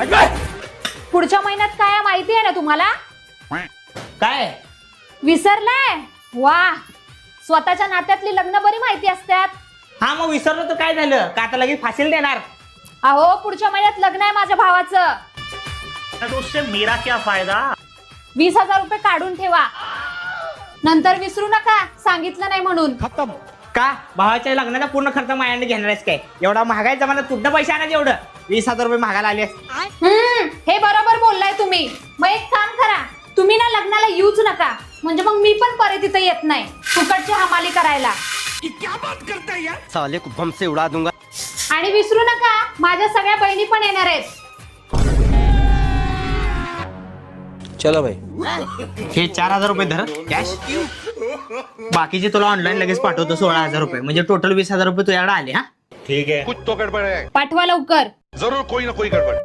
पुढच्या महिन्यात काय आहे माहिती आहे ना तुम्हाला? काय? विसरलाय? वा, स्वतःच्या नात्यातली लग्न बरी माहिती असतात. हा मग विसरलो तर काय झालं का आता लगेच फाशील देणार? अहो पुढच्या महिन्यात लग्न आहे माझ्या भावाचं. तो उससे मेरा क्या फायदा? 20,000 रुपये काढून ठेवा, नंतर विसरू नका सांगितलं नाही म्हणून. खत्म. का भावाच्या लग्नाचा पूर्ण खर्च माझ्याने घेणार आहेस काय? एवढा महागाई जमान्यात कुठं पैसे आणायचे एवढं? 20,000 रुपये महागायला आले. हे बरोबर बोललाय तुम्ही. मग एक काम करा, तुम्ही ना लग्नाला येऊच नका, म्हणजे मग मी पण परत इथं येत नाही फुकटची हमाली करायला. क्या बात करता है यार? साले को बम से उड़ा दूंगा. आणि विसरू नका माझ्या सगळ्या बहिणी पण येणार आहेत. चलो भाई. हे 4,000 रुपये धर कॅश. बाकीचे तुला ऑनलाईन लगेच पाठवतो 16,000 रुपये, म्हणजे टोटल 20,000 रुपये तुझ्याकडे आले. हा ठीक है, कुछ तो गड़बड़ है, पाठवा लवकर. जरूर कोई ना कोई गड़बड़.